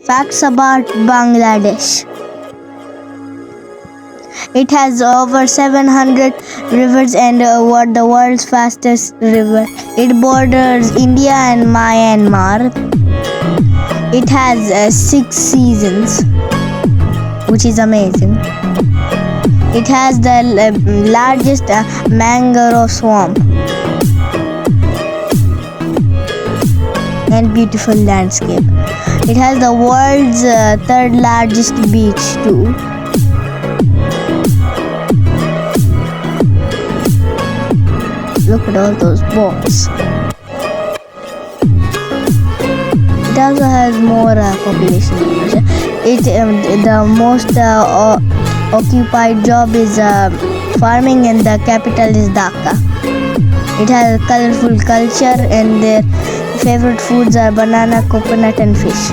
Facts about Bangladesh. It has over 700 rivers and the world's fastest river. It borders India and Myanmar. It has 6 seasons, which is amazing. It has the largest mangrove swamp and beautiful landscape. It has the world's 3rd largest beach too. Look at all those boats. It also has more population. The most occupied job is farming, and the capital is Dhaka. It has a colorful culture, and their favorite foods are banana, coconut, and fish.